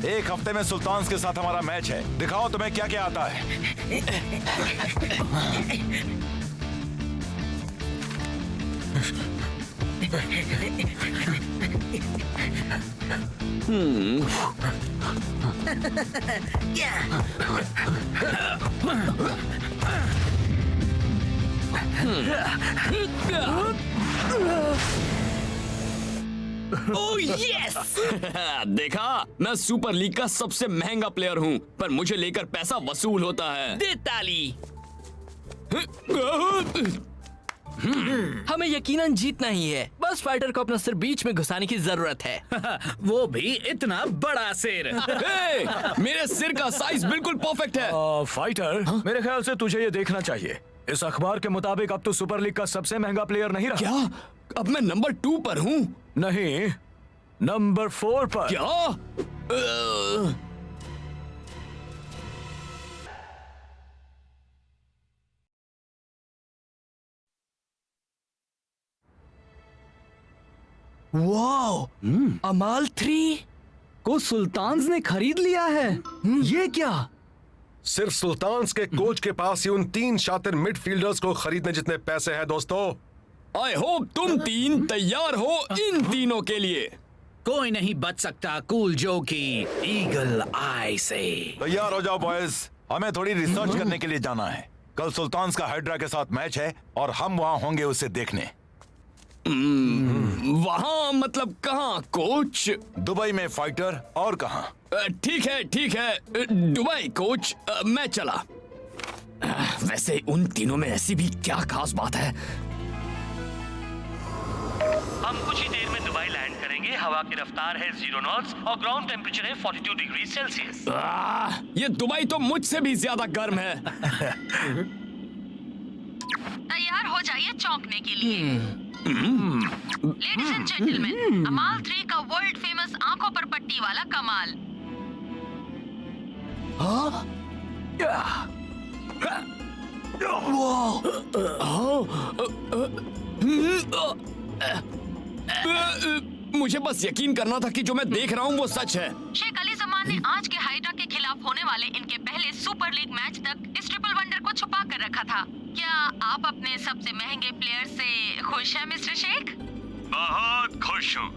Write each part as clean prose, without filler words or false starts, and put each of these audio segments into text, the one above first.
एक हफ्ते में सुल्तान्स के साथ हमारा मैच है। दिखाओ तुम्हें क्या क्या आता है। Oh yes! देखा, मैं सुपर लीग का सबसे महंगा प्लेयर हूँ, पर मुझे लेकर पैसा वसूल होता है। दे ताली। हमें यकीनन जीतना ही है। बस फाइटर को अपना सिर बीच में घुसाने की जरूरत है। वो भी इतना बड़ा सिर। हे, मेरे सिर का साइज बिल्कुल परफेक्ट है। फाइटर, मेरे ख्याल से तुझे ये देखना चाहिए। इस अखबार के मुताबिक अब तो सुपर लीग का सबसे महंगा प्लेयर नहीं रहा। क्या? अब मैं नंबर 2 पर हूँ? नहीं, नंबर 4 पर। क्या? वाओ, अमाल 3 को सुल्तान्स ने खरीद लिया है। ये क्या? सिर्फ सुल्तान्स के कोच के पास ही उन 3 शातिर मिडफील्डर्स को खरीदने जितने पैसे हैं दोस्तों। आई होप तुम 3 तैयार हो इन तीनों के लिए। कोई नहीं बच सकता कूल जो की ईगल आई से। तैयार हो जाओ बॉयज, हमें थोड़ी रिसर्च करने के लिए जाना है। कल सुल्तान्स का हाइड्रा के साथ मैच है और हम वहाँ होंगे उसे देखने। वहाँ मतलब कहाँ कोच? दुबई में फाइटर, और कहाँ? ठीक है, दुबई कोच। मैं चला। वैसे उन तीनों में ऐसी भी क्या खास बात है? हम कुछ ही देर में दुबई लैंड करेंगे। हवा की रफ्तार है 0 नॉट्स और ग्राउंड टेम्परेचर है 42 डिग्री सेल्सियस। ये दुबई तो मुझसे भी ज्यादा गर्म है। तैयार हो जाइए चौंकने के लिए। लेडीज एंड जेंटलमैन, अमाल 3 का वर्ल्ड फेमस आंखों पर पट्टी वाला कमाल। मुझे बस यकीन करना था कि जो मैं देख रहा हूँ वो सच है। शेख अली जमान ने आज के हाइड्रा के खिलाफ होने वाले इनके पहले सुपर लीग मैच तक इस ट्रिपल वंडर को छुपा कर रखा था। क्या आप अपने सबसे महंगे प्लेयर से खुश हैं मिस्टर शेख? बहुत खुश हूँ,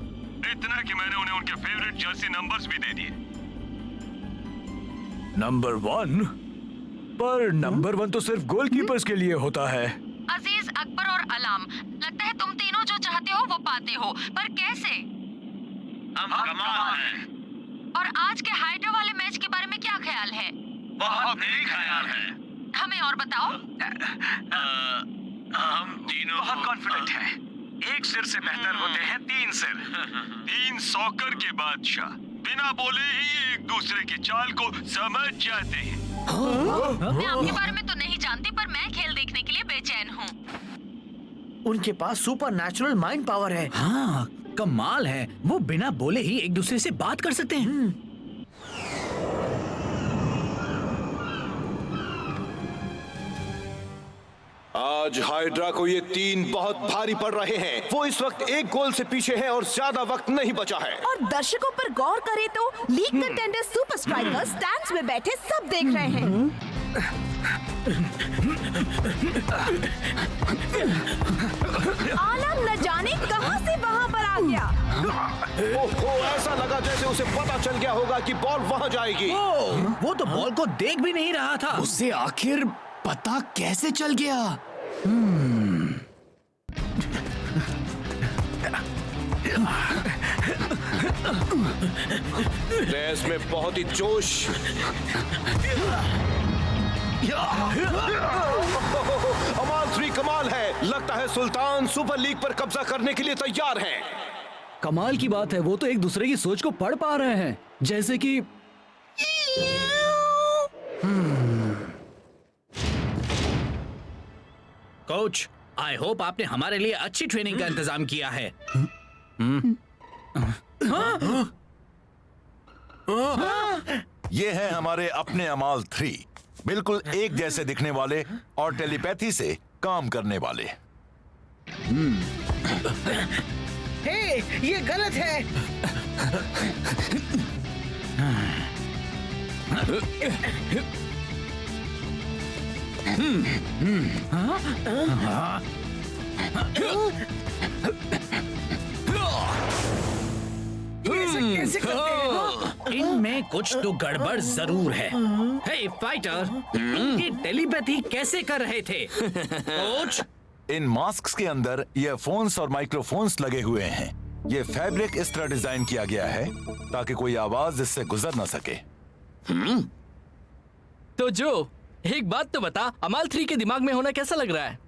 इतना कि मैंने उन्हें उनके फेवरेट जर्सी नंबर्स भी दे दिए। नंबर 1? पर नंबर 1 तो सिर्फ गोलकीपर्स के लिए होता है। अजीज, अकबर और अलाम, लगता है तुम तीनों जो चाहते हो वो पाते हो, पर कैसे? हम कमाल हैं। और आज के हाइड्रा वाले मैच के बारे में क्या ख्याल है? बहुत नेक ख्याल है। हमें और बताओ। हम तीनों बहुत कॉन्फिडेंट हैं। एक सिर से बेहतर होते हैं 3 सिर। 3 सॉकर के बादशाह बिना बोले ही एक दूसरे की चाल को समझ जाते हैं। मैं आपके बारे में तो नहीं जानती, पर मैं खेल देखने के लिए बेचैन हूँ। उनके पास सुपर नेचुरल माइंड पावर है। हाँ, कमाल है। वो बिना बोले ही एक दूसरे से बात कर सकते हैं। आज हाइड्रा को ये 3 बहुत भारी पड़ रहे हैं। वो इस वक्त 1 गोल से पीछे है और ज्यादा वक्त नहीं बचा है। और दर्शकों पर गौर करें तो league contender super strikers stands में बैठे सब देख रहे हैं। आलम न जाने कहां से वहां पर आ गया। ओहो, ऐसा लगा जैसे उसे पता चल गया होगा कि बॉल वहां जाएगी। वो तो बॉल को देख भी नहीं रहा था। उसे आखिर पता कैसे चल गया? रेस में बहुत ही जोश। अमाल 3 कमाल है। लगता है सुल्तान सुपर लीग पर कब्जा करने के लिए तैयार हैं। कमाल की बात है, वो तो एक दूसरे की सोच को पढ़ पा रहे हैं। जैसे कि कोच, आई होप आपने हमारे लिए अच्छी ट्रेनिंग का इंतजाम किया है। ये है हमारे अपने अमाल 3, बिल्कुल एक जैसे दिखने वाले और टेलीपैथी से काम करने वाले। हे, ये गलत है। कैसे करते हैं? इनमें कुछ तो गड़बड़ जरूर है। हे फाइटर, ये टेलीपैथी कैसे कर रहे थे? कोच, इन मास्क्स के अंदर ईयरफोन्स और माइक्रोफोन्स लगे हुए हैं। ये फैब्रिक इस तरह डिजाइन किया गया है ताकि कोई आवाज इससे गुजर ना सके। तो जो एक बात तो बता, अमाल 3 के दिमाग में होना कैसा लग रहा है?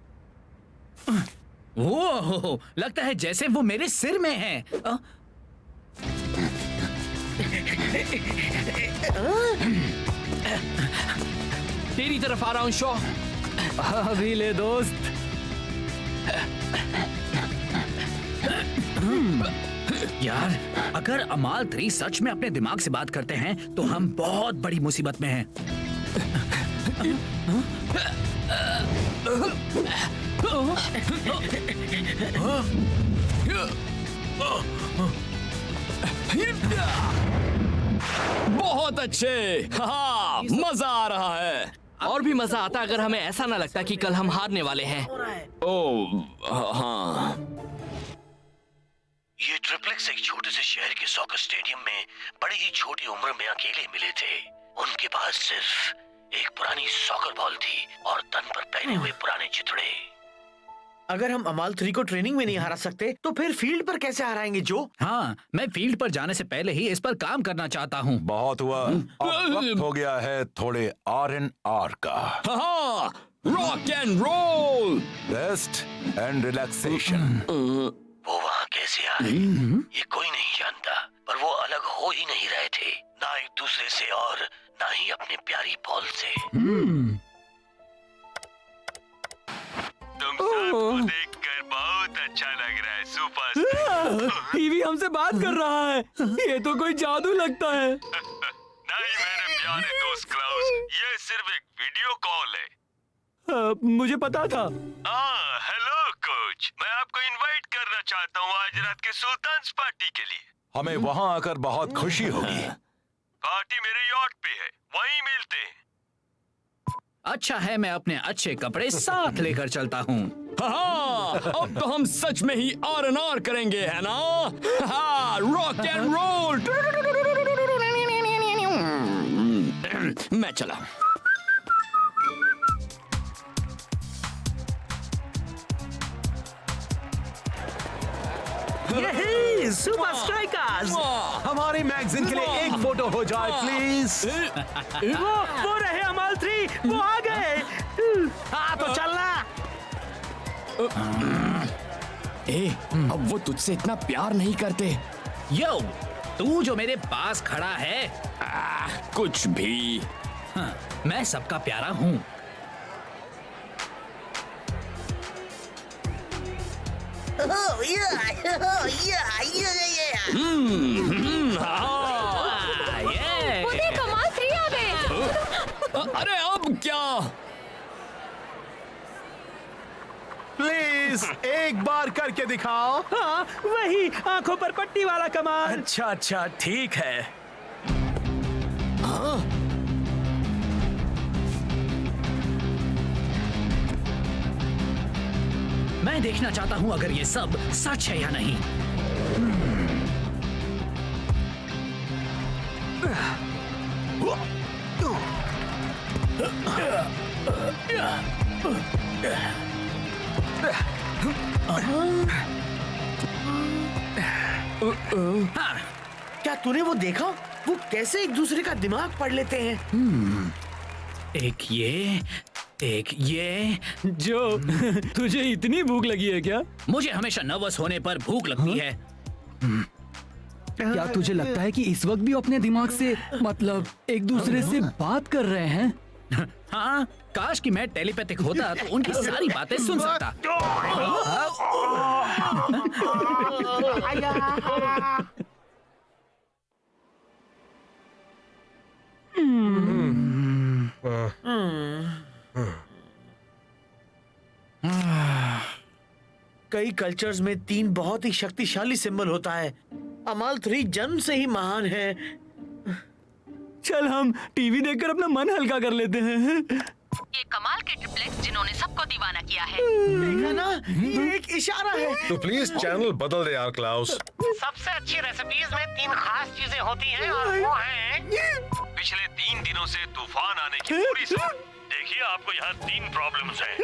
वो लगता है जैसे वो मेरे सिर में है। तेरी तरफ आ रहा हूं शो। अभी ले दोस्त। यार, अगर अमाल 3 सच में अपने दिमाग से बात करते हैं तो हम बहुत बड़ी मुसीबत में हैं। बहुत अच्छे। हाँ, मजा आ रहा है। और भी मजा आता अगर हमें ऐसा ना लगता कि कल हम हारने वाले हैं। ओह हाँ। ये ट्रिप्लेक्स एक छोटे से शहर के सॉकर स्टेडियम में बड़ी ही छोटी उम्र में अकेले मिले थे। उनके पास सिर्फ एक पुरानी सॉकर बॉल थी और तन पर पहने हुए पुराने चिथड़े। अगर हम अमाल 3 को ट्रेनिंग में नहीं हरा सकते तो फिर फील्ड पर कैसे हराएंगे जो? हाँ, मैं फील्ड पर जाने से पहले ही इस पर काम करना चाहता हूँ। बहुत हुआ, अब वक्त हो गया है थोड़े R&R का। हाँ, rock and roll, rest and relaxation. वो वहाँ कैसे आए ये कोई नहीं जानता, पर वो अलग हो ही नहीं रहे थे, ना एक दूसरे से और ना ही अपने प्यारी बॉल से। तुम सबको देखकर बहुत अच्छा लग रहा है सुपरस्टार। टीवी हमसे बात कर रहा है। ये तो कोई जादू लगता है। नहीं मेरे प्यारे दोस्त क्लाउस, ये सिर्फ एक वीडियो कॉल है। मुझे पता था। हेलो कोच, मैं आपको इनवाइट करना चाहता हूँ आज रात के सुल्तान्स पार्टी के लिए। हमें वहाँ आकर बहुत खुशी होगी। पार्टी मेरे यॉट पे है, वहीं मिलते हैं। अच्छा है, मैं अपने अच्छे कपड़े साथ लेकर चलता हूँ। हाँ, अब तो हम सच में ही R&R करेंगे, है ना? हाँ, रॉक एंड रोल। मैं चला। यही सुपर स्ट्राइकर्स। हमारी मैगजीन के लिए एक फोटो हो जाए प्लीज। वो रहे अमाल 3, वो आ गए। हाँ तो चलना। अब वो तुझसे इतना प्यार नहीं करते। यो, तू जो मेरे पास खड़ा है, कुछ भी। हाँ, मैं सबका प्यारा हूँ। वो देख, अमाल 3 आ गए। अरे अब क्या? प्लीज एक बार करके दिखाओ। हाँ, वही आंखों पर पट्टी वाला कमाल। अच्छा अच्छा ठीक है। मैं देखना चाहता हूँ अगर ये सब सच है या नहीं। हाँ, क्या तूने वो देखा? वो कैसे एक दूसरे का दिमाग पढ़ लेते हैं। एक ये जो तुझे इतनी भूख लगी है क्या? मुझे हमेशा नर्वस होने पर भूख लगती है। क्या तुझे लगता है कि इस वक्त भी अपने दिमाग से मतलब एक दूसरे से बात कर रहे हैं? हाँ, काश कि मैं टेलीपैथिक होता तो उनकी सारी बातें सुन सकता। कई कल्चर्स में 3 बहुत ही शक्तिशाली सिंबल होता है। अमाल 3 जन्म से ही महान है। चल हम टीवी देखकर अपना मन हल्का कर लेते हैं। ये कमाल के ट्रिपलेट्स जिन्होंने सबको दीवाना किया है। देखा ना, ये एक इशारा है। तो प्लीज चैनल बदल दे यार क्लाउस। सबसे अच्छी रेसिपीज में 3 खास चीजें होती हैं और वो हैं पिछले 3 दिनों से तूफान आने की पूरी देखिए आपको यहाँ 3 प्रॉब्लम्स हैं।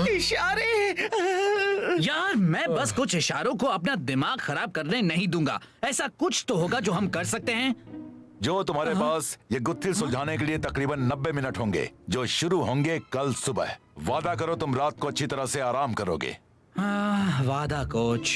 इशारे। यार मैं बस कुछ इशारों को अपना दिमाग खराब करने नहीं दूंगा। ऐसा कुछ तो होगा जो हम कर सकते हैं। जो तुम्हारे पास ये गुत्थी सुलझाने के लिए तकरीबन 90 मिनट होंगे, जो शुरू होंगे कल सुबह। वादा करो तुम रात को अच्छी तरह से आराम करोगे। वादा कोच।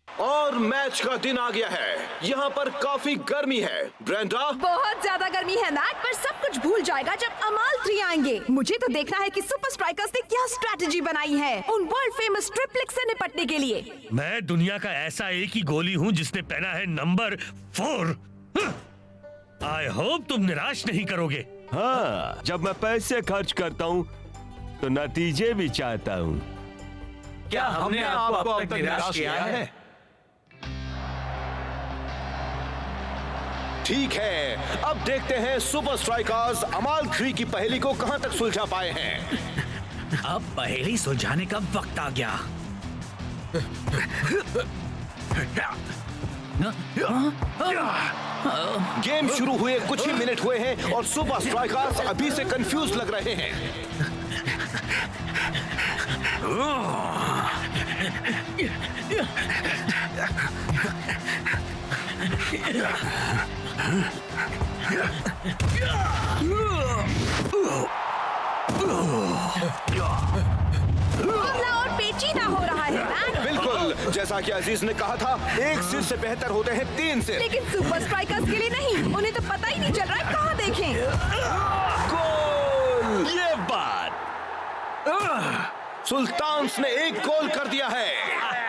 और मैच का दिन आ गया है। यहाँ पर काफी गर्मी है। ब्रेंडा, बहुत ज्यादा गर्मी है मैक, पर सब कुछ भूल जाएगा जब अमाल 3 आएंगे। मुझे तो देखना है कि सुपर स्ट्राइकर्स ने क्या स्ट्रेटजी बनाई है उन वर्ल्ड फेमस ट्रिपलेक्स से निपटने के लिए। मैं दुनिया का ऐसा एक ही गोली हूँ जिसने पहना है नंबर 4। आई होप तुम निराश नहीं करोगे। हाँ, जब मैं पैसे खर्च करता हूँ तो नतीजे भी चाहता हूँ। क्या हमने आपको अब तक निराश किया है? ठीक है, अब देखते हैं सुपर स्ट्राइकर्स अमाल 3 की पहेली को कहां तक सुलझा पाए हैं। अब पहेली सुलझाने का वक्त आ गया। गेम शुरू हुए कुछ ही मिनट हुए हैं और सुपर स्ट्राइकर्स अभी से कंफ्यूज लग रहे हैं। मामला और पेचीदा हो रहा है मैक। बिल्कुल, जैसा कि अजीज ने कहा था, एक सिर से बेहतर होते हैं 3 सिर। लेकिन सुपर स्ट्राइकर्स के लिए नहीं, उन्हें तो पता ही नहीं चल रहा है कहाँ देखें। गोल! ये बात सुल्तान्स ने एक गोल कर दिया है।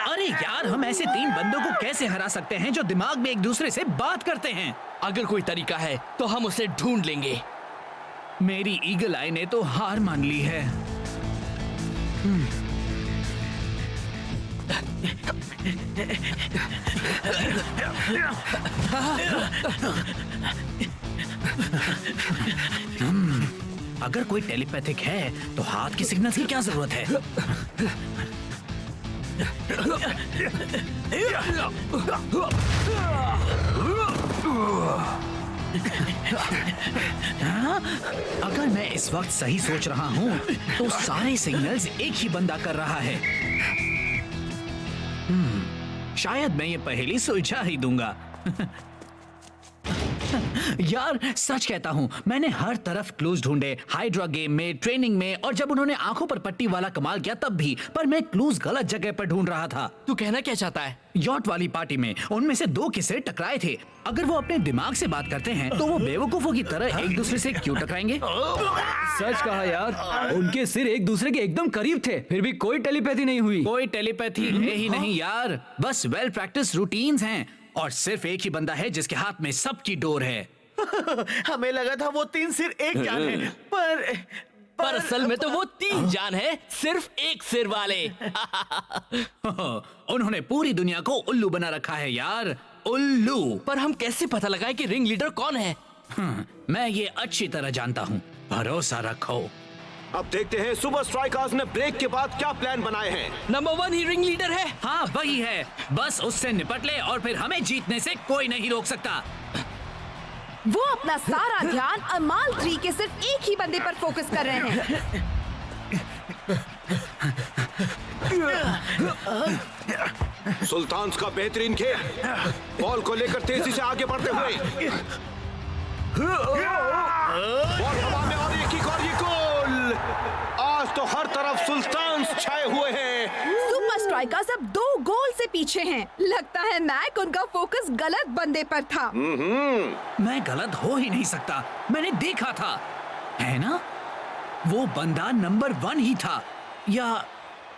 अरे यार, हम ऐसे 3 बंदों को कैसे हरा सकते हैं जो दिमाग में एक दूसरे से बात करते हैं? अगर कोई तरीका है तो हम उसे ढूंढ लेंगे। मेरी ईगल आई ने तो हार मान ली है। अगर कोई टेलीपैथिक है तो हाथ की सिग्नल्स की क्या जरूरत है? अगर मैं इस वक्त सही सोच रहा हूँ तो सारे सिग्नल्स एक ही बंदा कर रहा है। शायद मैं ये पहेली सुलझा ही दूंगा। यार सच कहता हूँ, मैंने हर तरफ क्लूज ढूंढे, हाइड्रा गेम में, ट्रेनिंग में, और जब उन्होंने आंखों पर पट्टी वाला कमाल किया तब भी, पर मैं क्लूज गलत जगह पर ढूंढ रहा था। तू कहना क्या चाहता है? यॉट वाली पार्टी में उनमें से 2 किस्से टकराए थे। अगर वो अपने दिमाग से बात करते हैं तो वो बेवकूफों की तरह एक दूसरे से क्यों टकराएंगे? सच कहा यार, उनके सिर एक दूसरे के एकदम करीब थे, फिर भी कोई टेलीपैथी नहीं हुई। कोई टेलीपैथी है ही नहीं यार, बस वेल प्रैक्टिस रूटीन्स हैं और सिर्फ एक ही बंदा है जिसके हाथ में सबकी डोर है। हमें लगा था वो 3 सिर एक जान है, पर असल में तो वो 3 जान है, सिर्फ एक सिर वाले। उन्होंने पूरी दुनिया को उल्लू बना रखा है यार, उल्लू। पर हम कैसे पता लगाए कि रिंग लीडर कौन है? मैं ये अच्छी तरह जानता हूँ, भरोसा रखो। अब देखते हैं सुपर स्ट्राइकर्स ने ब्रेक के बाद क्या प्लान बनाए हैं। नंबर 1 ही रिंग लीडर है। हाँ वही है, बस उससे निपट ले और फिर हमें जीतने से कोई नहीं रोक सकता। वो अपना सारा ध्यान अमाल 3 के सिर्फ एक ही बंदे पर फोकस कर रहे हैं। सुल्तान्स का बेहतरीन खेल, बॉल को लेकर तेजी से आगे बढ़ते हुए, बॉल हवा में और एक और ये गोल। आज तो हर तरफ सुल्तान्स छाए हुए हैं। सुपर स्ट्राइकर्स अब 2 गोल से पीछे हैं। लगता है मैक उनका फोकस गलत बंदे पर था। मैं गलत हो ही नहीं सकता, मैंने देखा था, है ना? वो बंदा नंबर 1 ही था, या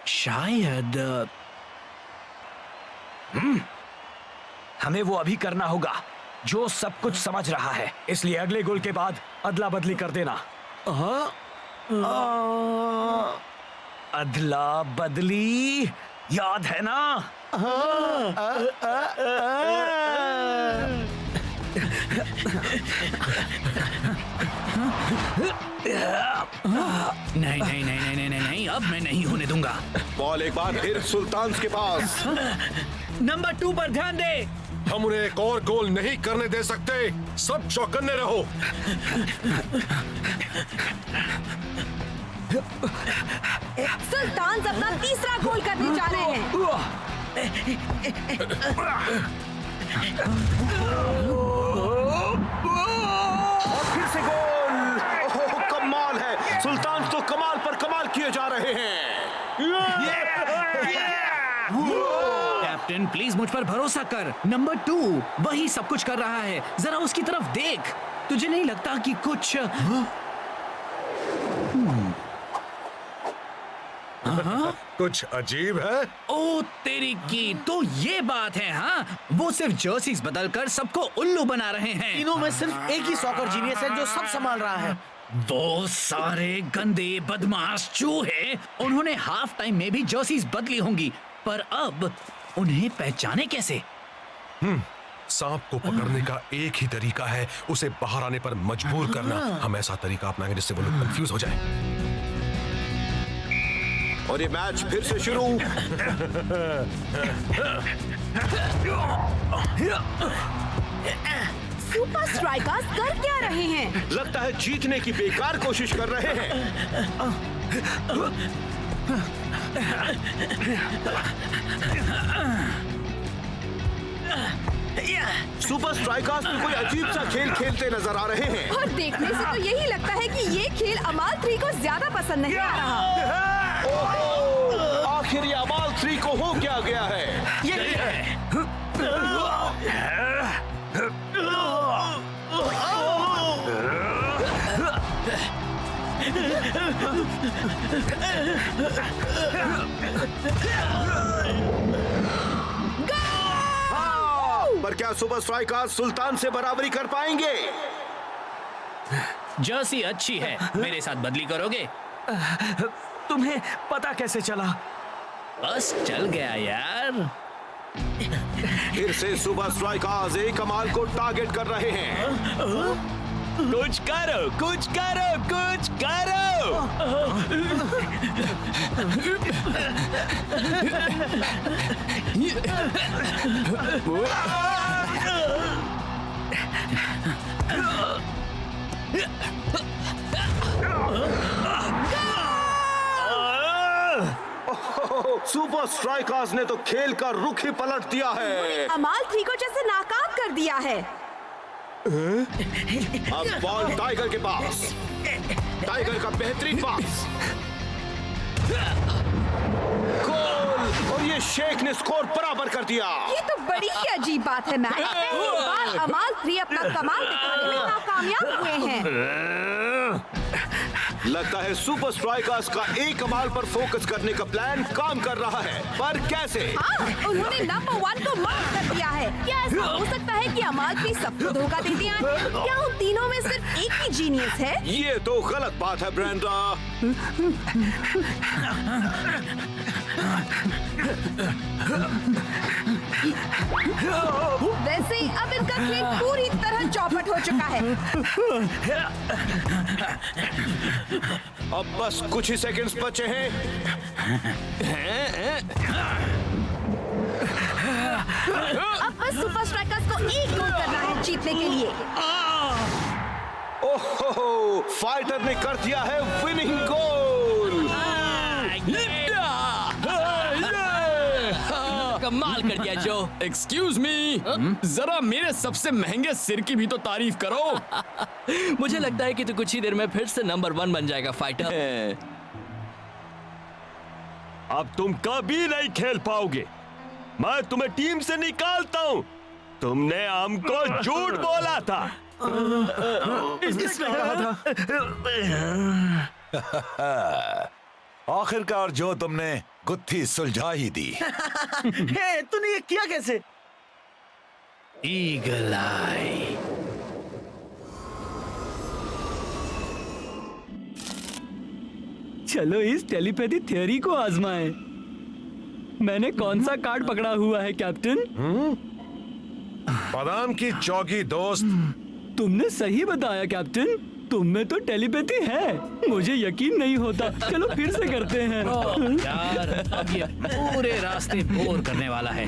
शायद हमें वो अभी करना होगा जो सब कुछ समझ रहा है, इसलिए अगले गोल के बाद अदला बदली कर देना। अदला बदली। याद है ना? नहीं नहीं नहीं नहीं नहीं नहीं नहीं, अब मैं नहीं होने दूंगा। बॉल एक बार फिर सुल्तान के पास। नंबर 2 पर ध्यान दे। हम उन्हें एक और गोल नहीं करने दे सकते। सब चौकन्ने रहो। सुल्तान अपना तीसरा गोल करने जा रहे हैं। और फिर से गोल। ओह, कमाल है। सुल्तान तो कमाल पर कमाल किए जा रहे हैं। कैप्टन प्लीज मुझ पर भरोसा कर। नंबर 2 वही सब कुछ कर रहा है, जरा उसकी तरफ देख। तुझे नहीं लगता कि कुछ कुछ अजीब है? ओ तेरी की, तो ये बात है। हाँ, वो सिर्फ जर्सीज बदलकर सबको उल्लू बना रहे हैं। तीनों में सिर्फ एक ही सॉकर जीनियस है जो सब संभाल रहा है। वो सारे गंदे बदमाश चूहे, उन्होंने हाफ टाइम में भी जर्सीज बदली होंगी, पर अब उन्हें पहचाने कैसे? सांप को पकड़ने का एक ही तरीका है, उसे बाहर आने पर मजबूर करना। हम ऐसा तरीका अपनाएंगे जिससे वो लोग कंफ्यूज हो जाए। और ये मैच फिर से शुरू। सुपर स्ट्राइकर्स कर क्या रहे हैं? लगता है जीतने की बेकार कोशिश कर रहे हैं। सुपर स्ट्राइकर्स में कोई अजीब सा खेल खेलते नजर आ रहे हैं। और देखने से तो यही लगता है कि ये खेल अमाल 3 को ज्यादा पसंद नहीं आ रहा। आखिर ये अमाल 3 को हो क्या गया है? पर क्या सुपर स्ट्राइकर्स सुल्तान से बराबरी कर पाएंगे? जर्सी अच्छी है, मेरे साथ बदली करोगे? तुम्हें पता कैसे चला? बस चल गया यार। फिर से सुपर स्ट्राइकर्स एक कमाल को टारगेट कर रहे हैं। कुछ करो, कुछ करो, कुछ करो। सुपर स्ट्राइकर्स ने तो खेल का रुख ही पलट दिया है। अमाल 3 को जैसे नाकाम कर दिया है। अब बॉल टाइगर के पास। टाइगर का बेहतरीन पास। गोल। और ये शेख ने स्कोर बराबर कर दिया। ये तो बड़ी ही अजीब बात है मैच। पहली बार अमाल 3 अपना कमाल दिखाने में नाकामयाब हुए हैं। लगता है सुपर स्ट्राइकर्स का एक कमाल पर फोकस करने का प्लान काम कर रहा है, पर कैसे? हाँ, उन्होंने नंबर 1 को मार्क कर दिया है। क्या ऐसा हो सकता है कि अमाल 3 सबको धोखा दे दिया है? क्या उन तीनों में सिर्फ एक ही जीनियस है? ये तो गलत बात है ब्रेंडा। वैसे अब इनका खेल पूरी तरह चौपट हो चुका है। अब बस कुछ ही सेकंड्स बचे हैं। अब बस सुपर स्ट्राइकर्स को एक गोल करना है जीतने के लिए। ओहो, फाइटर ने कर दिया है विनिंग गोल। कमाल कर दिया जो। एक्सक्यूज मी, जरा मेरे सबसे महंगे सिर की भी तो तारीफ करो। मुझे लगता है कि तू कुछ ही देर में फिर से नंबर 1 बन जाएगा फाइटर। अब तुम कभी नहीं खेल पाओगे। मैं तुम्हें टीम से निकालता हूँ। तुमने हमको झूठ बोला था। इसने कहा था। आखिरकार जो तुमने गुत्थी सुलझा ही दी। तूने ये किया कैसे? ईगल आई। चलो इस टेलीपैथी थ्योरी को आजमाएं। मैंने कौन सा कार्ड पकड़ा हुआ है कैप्टन? बादाम की चौकी दोस्त। तुमने सही बताया कैप्टन, तुम में तो टेलीपैथी है। मुझे यकीन नहीं होता। चलो फिर से करते हैं। यार अब ये पूरे रास्ते बोर करने वाला है।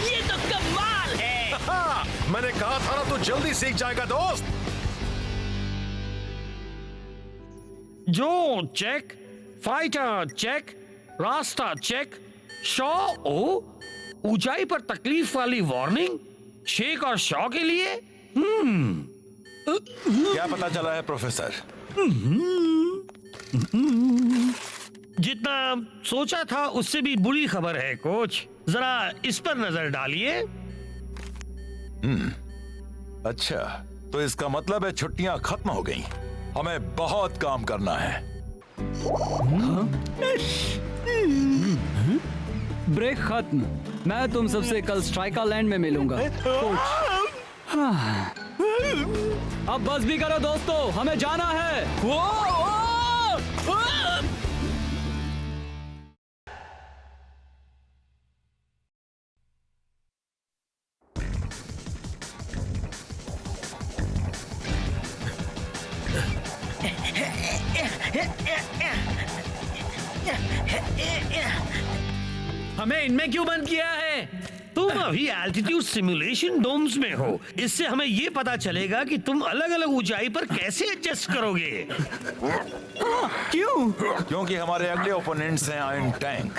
ये तो कमाल है। मैंने कहा था ना, तू जल्दी सीख जाएगा दोस्त। जो चेक, फाइटर चेक, रास्ता चेक, शॉ ओ, ऊंचाई पर तकलीफ वाली वार्निंग, शेक और शॉ के लिए। क्या पता चला है प्रोफेसर? जितना सोचा था उससे भी बुरी खबर है कोच। जरा इस पर नजर डालिए। अच्छा, तो इसका मतलब है छुट्टियां खत्म हो गई। हमें बहुत काम करना है। ब्रेक खत्म। मैं तुम सबसे कल स्ट्राइका लैंड में मिलूंगा कोच। अब बस भी करो दोस्तों, हमें जाना है। हमें इनमें क्यों बंद किया है? तुम अभी एल्टीट्यूड सिमुलेशन डोम्स में हो। इससे हमें ये पता चलेगा कि तुम अलग अलग ऊंचाई पर कैसे एडजस्ट करोगे। क्यों? क्योंकि हमारे अगले ओपोनेंट्स हैं आयरन टैंक,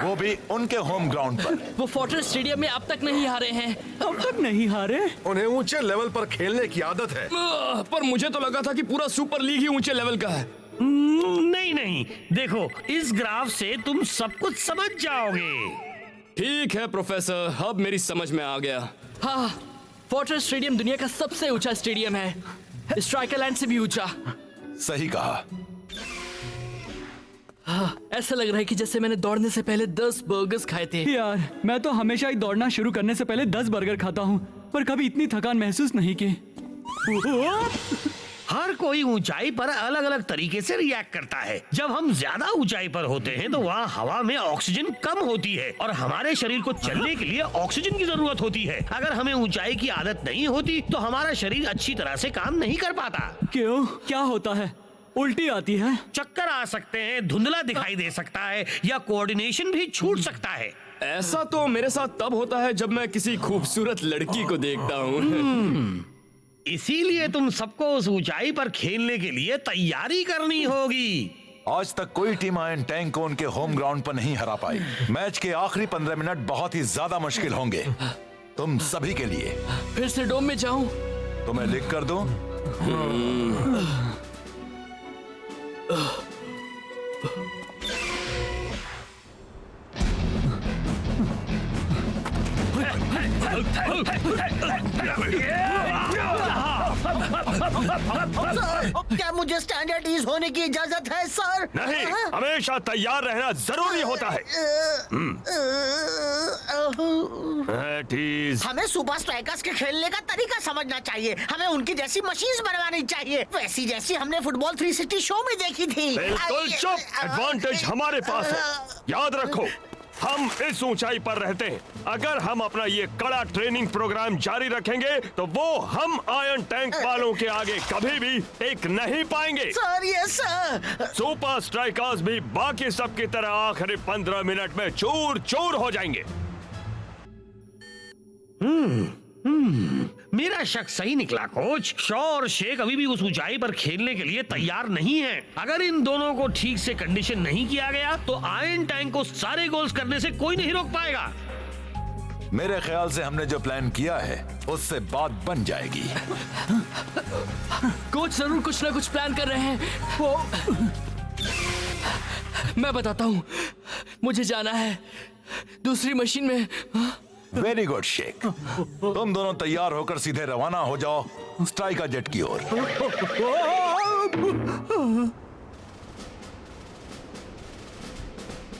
वो भी उनके होम ग्राउंड पर। वो फोर्ट्रेस स्टेडियम में अब तक नहीं हारे हैं। अब तक नहीं हारे? उन्हें ऊंचे लेवल पर खेलने की आदत है। पर मुझे तो लगा था कि पूरा सुपर लीग ही ऊंचे लेवल का है। नहीं नहीं, देखो इस ग्राफ से तुम सब कुछ समझ जाओगे। ठीक है प्रोफेसर, अब मेरी समझ में आ गया। हाँ, फोर्ट्रेस स्टेडियम दुनिया का सबसे ऊंचा स्टेडियम है, स्ट्राइकर लैंड से भी ऊंचा। सही कहा। हाँ, ऐसा लग रहा है कि जैसे मैंने दौड़ने से पहले 10 बर्गर्स खाए थे। यार, मैं तो हमेशा ही दौड़ना शुरू करने से पहले 10 बर्गर खाता हूँ, पर कभी इतनी थकान महसूस नहीं की। हर कोई ऊंचाई पर अलग अलग तरीके से रिएक्ट करता है। जब हम ज्यादा ऊंचाई पर होते हैं तो वहाँ हवा में ऑक्सीजन कम होती है और हमारे शरीर को चलने के लिए ऑक्सीजन की जरूरत होती है। अगर हमें ऊंचाई की आदत नहीं होती तो हमारा शरीर अच्छी तरह से काम नहीं कर पाता। क्यों? क्या होता है? उल्टी आती है, चक्कर आ सकते हैं, धुंधला दिखाई दे सकता है या कोऑर्डिनेशन भी छूट सकता है। ऐसा तो मेरे साथ तब होता है जब मैं किसी खूबसूरत लड़की को देखता हूँ। इसीलिए तुम सबको उस ऊंचाई पर खेलने के लिए तैयारी करनी होगी। आज तक कोई टीम आयरन टैंक को उनके होम ग्राउंड पर नहीं हरा पाई। मैच के आखिरी 15 मिनट बहुत ही ज्यादा मुश्किल होंगे तुम सभी के लिए। फिर से डोम में जाऊं? तुम्हें लिख कर दूं? क्या मुझे स्टैंडर्ड ईज होने की इजाजत है सर? नहीं, हमेशा तैयार रहना जरूरी होता है। हमें सुपर स्ट्राइकर्स के खेलने का तरीका समझना चाहिए। हमें उनकी जैसी मशीन्स बनवानी चाहिए, वैसी जैसी हमने फुटबॉल 360 शो में देखी थी। बिल्कुल चुप, एडवांटेज हमारे पास है। याद रखो, हम इस ऊंचाई पर रहते हैं। अगर हम अपना ये कड़ा ट्रेनिंग प्रोग्राम जारी रखेंगे तो वो हम आयरन टैंक वालों के आगे कभी भी टिक नहीं पाएंगे। सर, ये सर। सुपर स्ट्राइकर्स भी बाकी सब की तरह आखिरी 15 मिनट में चूर चूर हो जाएंगे। मेरा शक सही निकला कोच। शॉ और शेख अभी भी उस ऊंचाई पर खेलने के लिए तैयार नहीं हैं। अगर इन दोनों को ठीक से कंडीशन नहीं किया गया तो आयरन टैंक को सारे गोल्स करने से कोई नहीं रोक पाएगा। मेरे ख्याल से हमने जो प्लान किया है उससे बात बन जाएगी। कोच जरूर कुछ ना कुछ प्लान कर रहे हैं। वो मैं बताता हूँ, मुझे जाना है दूसरी मशीन में। Very good Sheikh. तुम दोनों तैयार होकर सीधे रवाना हो जाओ स्ट्राइकर जेट की ओर।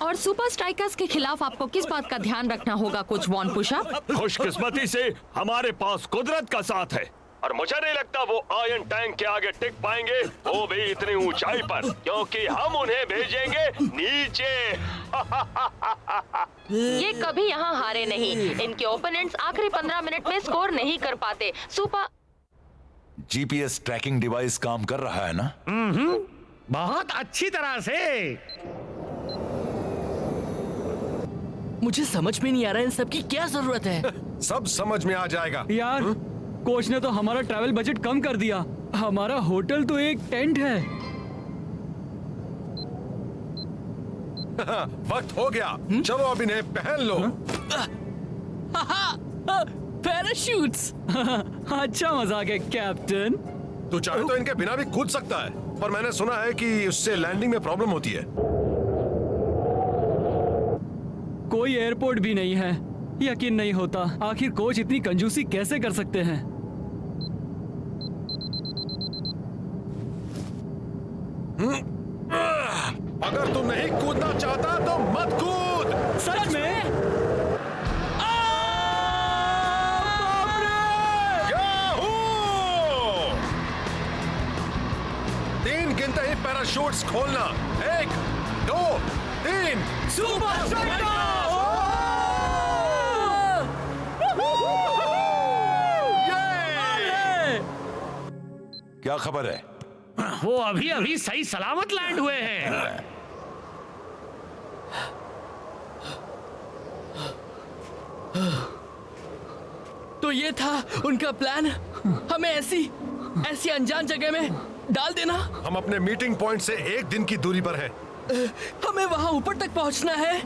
और सुपर स्ट्राइकर्स के खिलाफ आपको किस बात का ध्यान रखना होगा कोच वॉन पुशअप? खुशकिस्मती से हमारे पास कुदरत का साथ है और मुझे नहीं लगता वो आयरन टैंक के आगे टिक पाएंगे, वो भी इतनी ऊंचाई पर, क्योंकि हम उन्हें भेजेंगे नीचे। ये कभी यहाँ हारे नहीं। इनके ओपोनेंट्स आखिरी 15 मिनट में स्कोर नहीं कर पाते। सुपर जीपीएस ट्रैकिंग डिवाइस काम कर रहा है ना? बहुत अच्छी तरह से। मुझे समझ में नहीं आ रहा इन सब की क्या जरूरत है। सब समझ में आ जाएगा यार कोच ने तो हमारा ट्रैवल बजट कम कर दिया। हमारा होटल तो एक टेंट है। वक्त हो गया, चलो अब इन्हें पहन लो। पैराशूट्स। अच्छा मजाक है कैप्टन। तू चाहे तो इनके बिना भी कूद सकता है, पर मैंने सुना है कि उससे लैंडिंग में प्रॉब्लम होती है। कोई एयरपोर्ट भी नहीं है। यकीन नहीं होता, आखिर कोच इतनी कंजूसी कैसे कर सकते हैं। अगर तू नहीं कूदना चाहता तो मत कूद। सच में? याहू! 3 गिनते ही पैराशूट्स खोलना। 1, 2, 3। Super striker! क्या खबर है? वो अभी अभी सही सलामत लैंड हुए हैं। तो ये था उनका प्लान, हमें ऐसी अनजान जगह में डाल देना। हम अपने मीटिंग पॉइंट से 1 दिन की दूरी पर हैं। हमें वहां ऊपर तक पहुंचना है,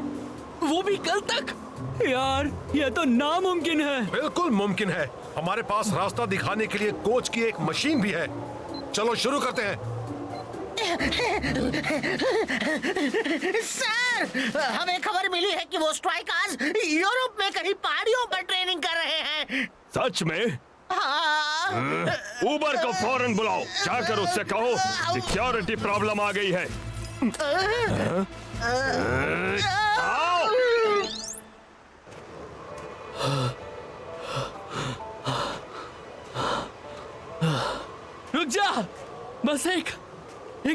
वो भी कल तक। यार ये तो नामुमकिन है। बिल्कुल मुमकिन है। हमारे पास रास्ता दिखाने के लिए कोच की एक मशीन भी है। चलो शुरू करते हैं। सर, हमें खबर मिली है कि वो स्ट्राइकर्स यूरोप में कहीं पहाड़ियों पर ट्रेनिंग कर रहे हैं। सच में? उबर को फौरन बुलाओ, जाकर उससे कहो सिक्योरिटी प्रॉब्लम आ गई है। आओ। रुक जा, बस एक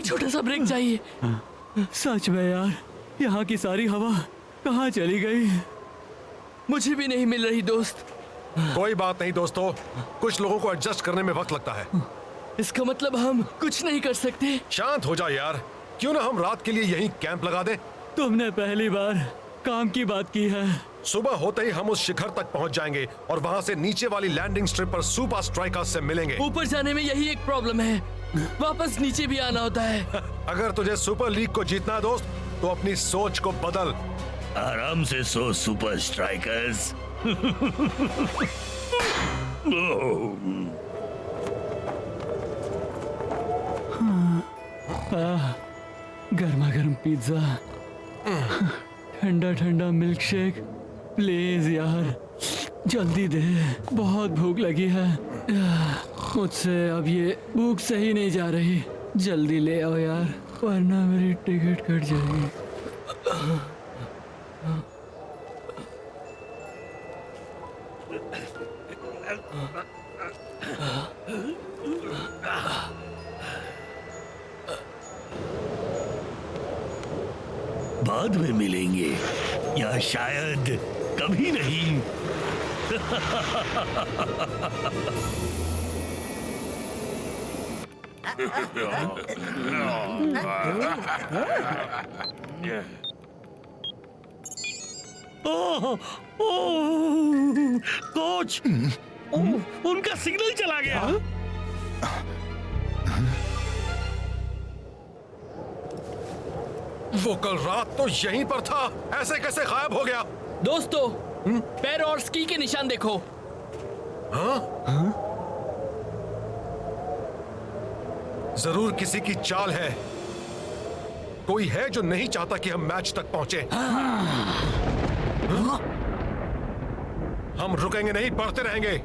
छोटा सा ब्रेक चाहिए। सच में यार, यहाँ की सारी हवा कहाँ चली गई? मुझे भी नहीं मिल रही दोस्त। कोई बात नहीं दोस्तों, कुछ लोगों को एडजस्ट करने में वक्त लगता है। इसका मतलब हम कुछ नहीं कर सकते। शांत हो जा यार, क्यों ना हम रात के लिए यहीं कैंप लगा दें? तुमने पहली बार काम की बात की है। सुबह होते ही हम उस शिखर तक पहुंच जाएंगे और वहां से नीचे वाली लैंडिंग स्ट्रिप पर सुपर स्ट्राइकर्स से मिलेंगे। ऊपर जाने में यही एक प्रॉब्लम है, वापस नीचे भी आना होता है। अगर तुझे सुपर लीग को जीतना है दोस्त, तो अपनी सोच को बदल। आराम से सो सुपर स्ट्राइकर्स। गर्मा गर्म पिज्जा, ठंडा ठंडा मिल्क शेक, प्लीज यार जल्दी दे, बहुत भूख लगी है। मुझसे अब ये भूख सही नहीं जा रही, जल्दी ले आओ यार, वरना मेरी टिकट कट जाएगी। बाद में मिलेंगे या शायद कभी नहीं। ओह, ओह, कोच, उनका सिग्नल चला गया। वो कल रात तो यहीं पर था, ऐसे कैसे गायब हो गया? दोस्तों, पैर और स्की के निशान देखो। हाँ? जरूर किसी की चाल है, कोई है जो नहीं चाहता कि हम मैच तक पहुंचे। हम रुकेंगे नहीं, बढ़ते रहेंगे।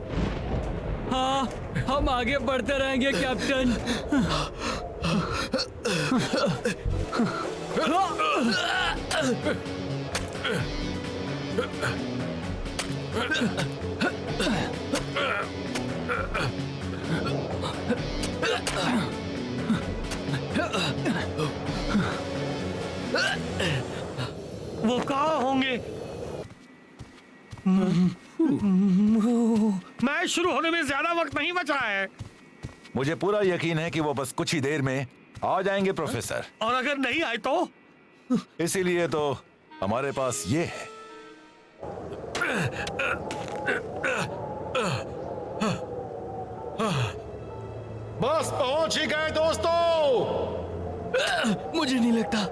हाँ, हम आगे बढ़ते रहेंगे कैप्टन। वो कहाँ होंगे? मैच शुरू होने में ज्यादा वक्त नहीं बचा है। मुझे पूरा यकीन है कि वो बस कुछ ही देर में आ जाएंगे प्रोफेसर। और अगर नहीं आए तो? इसीलिए तो हमारे पास ये है। बस पहुंच ही गए दोस्तों। मुझे नहीं लगता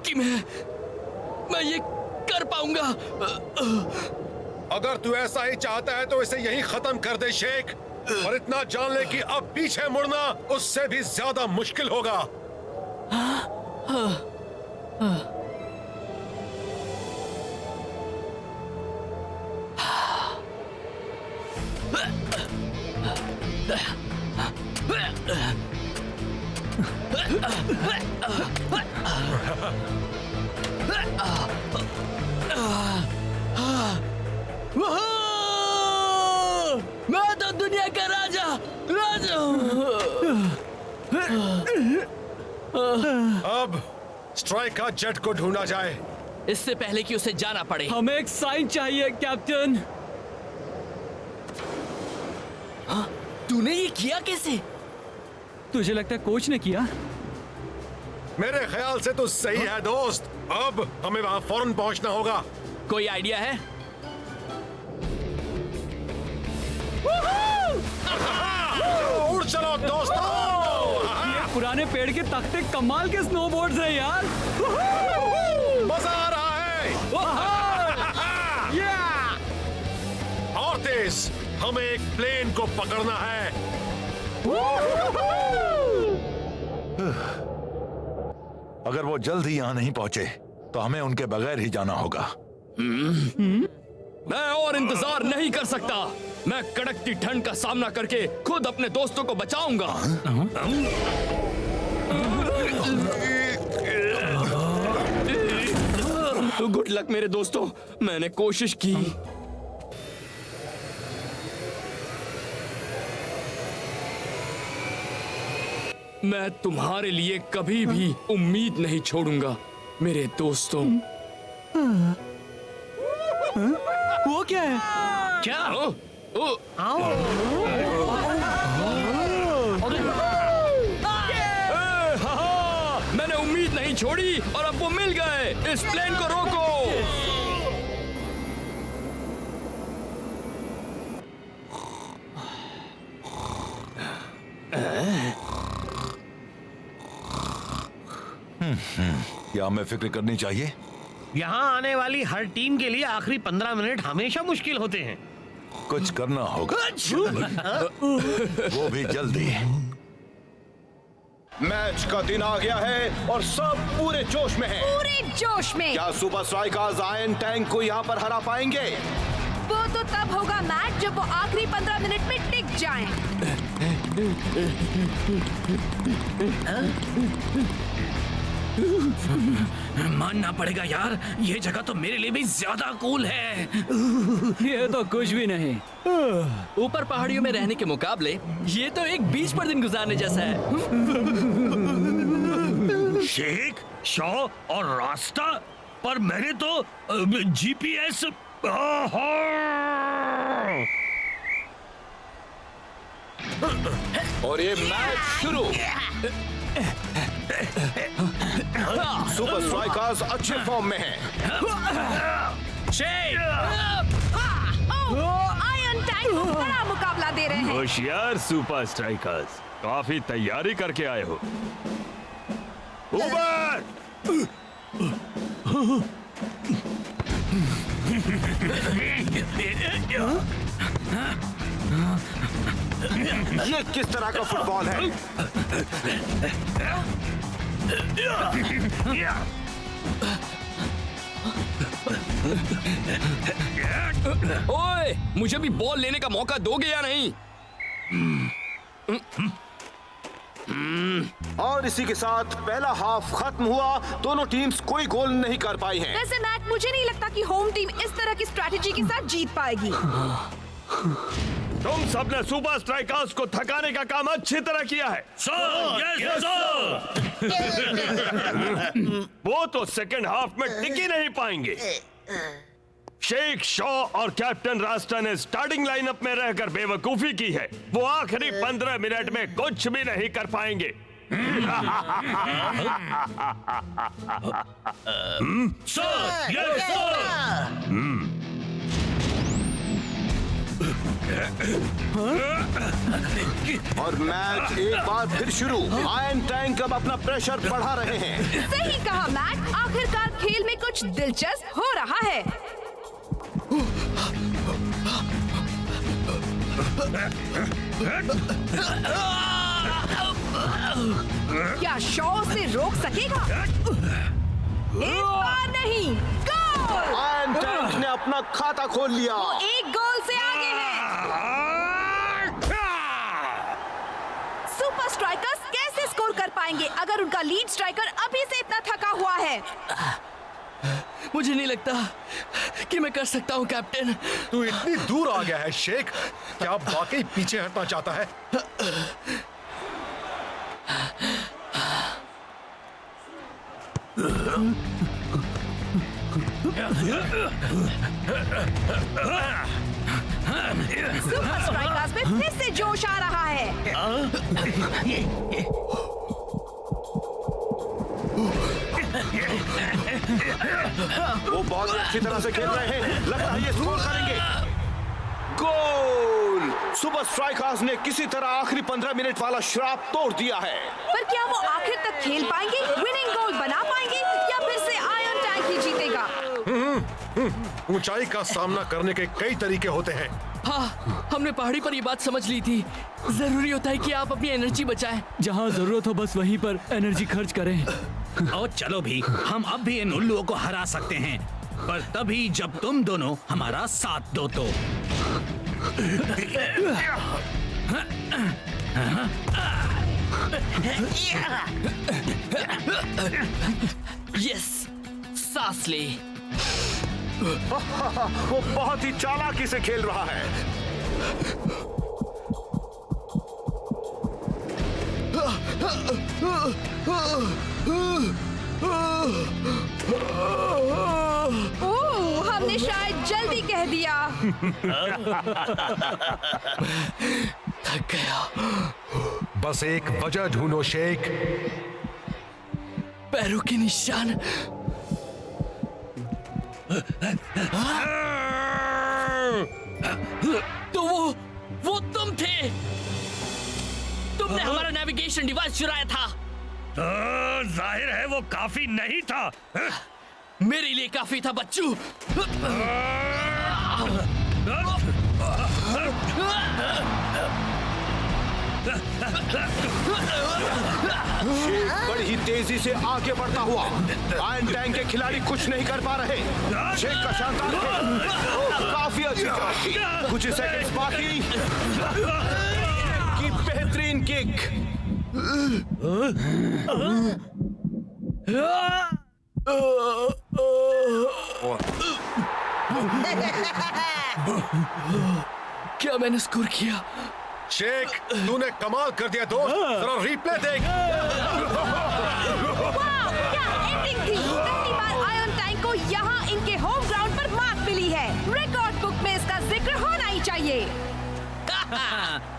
कि मैं ये कर पाऊंगा। अगर तू ऐसा ही चाहता है तो इसे यहीं खत्म कर दे शेख। और इतना जान ले कि अब पीछे मुड़ना उससे भी ज्यादा मुश्किल होगा। मैं तो दुनिया का राजा अब स्ट्राइक का जेट को ढूंढा जाए। इससे पहले कि उसे जाना पड़े। हमें एक साइन चाहिए कैप्टन। हाँ? तूने ये किया कैसे? तुझे लगता है कोच ने किया? मेरे ख्याल से तो सही है दोस्त। अब हमें वहां फौरन पहुंचना होगा। कोई आइडिया है? उड़ चलो दोस्तों। ये पुराने पेड़ के तख्ते कमाल के स्नोबोर्ड्स हैं यार। मजा आ रहा है। और तेज, हमें एक प्लेन को पकड़ना है। अगर वो जल्द ही यहाँ नहीं पहुंचे तो हमें उनके बगैर ही जाना होगा। मैं और इंतजार नहीं कर सकता। मैं कड़कती ठंड का सामना करके खुद अपने दोस्तों को बचाऊंगा। गुड लक मेरे दोस्तों, मैंने कोशिश की। मैं तुम्हारे लिए कभी भी उम्मीद नहीं छोड़ूंगा मेरे दोस्तों। वो क्या है? क्या? मैंने उम्मीद नहीं छोड़ी और अब वो मिल गए। इस प्लेन को रोको। क्या हमें फिक्र करनी चाहिए? यहाँ आने वाली हर टीम के लिए आखिरी 15 मिनट हमेशा मुश्किल होते हैं। कुछ करना होगा। वो भी जल्दी। मैच का दिन आ गया है और सब पूरे जोश में हैं। पूरे जोश में। क्या सुपर स्ट्राइकर्स आयरन टैंक को यहाँ पर हरा पाएंगे? वो तो तब होगा मैच जब वो आखिरी 15 मिनट में टिक जाएं। मानना पड़ेगा यार, ये जगह तो मेरे लिए भी ज्यादा कूल है। ये तो कुछ भी नहीं। ऊपर पहाड़ियों में रहने के मुकाबले ये तो एक बीच पर दिन गुजारने जैसा है। शेख, शॉ और रास्ता पर मैंने तो जीपीएस। और ये मैच शुरू। सुपर स्ट्राइकर्स अच्छे फॉर्म में हैं। आयरन टैंक को बड़ा मुकाबला दे रहे हैं। होशियार सुपर स्ट्राइकर्स, काफी तैयारी करके आए हो। ऊपर! ये किस तरह का फुटबॉल है? ओए, मुझे भी बॉल लेने का मौका दोगे या नहीं? और इसी के साथ पहला हाफ खत्म हुआ। दोनों टीम्स कोई गोल नहीं कर पाई हैं। वैसे मैट, मुझे नहीं लगता कि होम टीम इस तरह की स्ट्रैटेजी के साथ जीत पाएगी। तुम सबने सुपर स्ट्राइकर्स को थकाने का काम अच्छी तरह किया है। वो तो सेकंड हाफ में टिक ही नहीं पाएंगे। शेख शॉ और कैप्टन रास्ता ने स्टार्टिंग लाइनअप में रहकर बेवकूफी की है। वो आखिरी 15 मिनट में कुछ भी नहीं कर पाएंगे। और मैच एक बार फिर शुरू। आयरन टैंक अब अपना प्रेशर बढ़ा रहे हैं। सही कहा मैट, आखिरकार खेल में कुछ दिलचस्प हो रहा है। क्या शॉ से रोक सकेगा? इस बार नहीं। गोल! आयरन टैंक ने अपना खाता खोल लिया। वो एक गोल से आगे है। सुपर स्ट्राइकर्स कैसे स्कोर कर पाएंगे अगर उनका लीड स्ट्राइकर अभी से इतना थका हुआ है? मुझे नहीं लगता कि मैं कर सकता हूँ कैप्टन। तू इतनी दूर आ गया है शेख, क्या वाकई पीछे हटना चाहता है? सुपर स्ट्राइकर्स में फिर से जोश आ रहा है। वो बहुत अच्छी तरह से खेल रहे हैं। लगता है ये स्कोर करेंगे। गोल! सुपर स्ट्राइकर्स ने किसी तरह आखिरी 15 मिनट वाला श्राप तोड़ दिया है। पर क्या वो आखिर तक खेल पाएंगे, विनिंग गोल बना पाएंगे, या फिर से आयरन टैंक ही जीतेगा? ऊंचाई का सामना करने के कई तरीके होते हैं। हाँ, हमने पहाड़ी पर ये बात समझ ली थी। जरूरी होता है कि आप अपनी एनर्जी बचाएं। जहाँ जरूरत हो बस वहीं पर एनर्जी खर्च करें। और चलो भी, हम अब भी इन उल्लुओं को हरा सकते हैं, पर तभी जब तुम दोनों हमारा साथ दो तो। यस, सांस ले। वो बहुत ही चालाकी से खेल रहा है। ओह, हमने शायद जल्दी कह दिया। थक गया। बस एक वजह ढूंढो शेख। पैरों के निशान। तो वो तुम थे। तुमने हमारा नेविगेशन डिवाइस चुराया था। जाहिर है वो काफी नहीं था। मेरे लिए काफी था बच्चू। शेख बड़ी ही तेजी से आगे बढ़ता हुआ। आयरन टैंक के खिलाड़ी कुछ नहीं कर पा रहे। शेख का शानदार खेल काफी अच्छी तरह थी। कुछ सेकंड्स बाकी की बेहतरीन किक। क्या मैंने स्कोर किया? शेख, तूने कमाल कर दिया दोस्त। जरा रिप्ले देख। वाह, क्या एंडिंग थी। पहली बार आयरन टैंक को यहाँ इनके होम ग्राउंड पर मार्क मिली है। रिकॉर्ड बुक में इसका जिक्र होना ही चाहिए।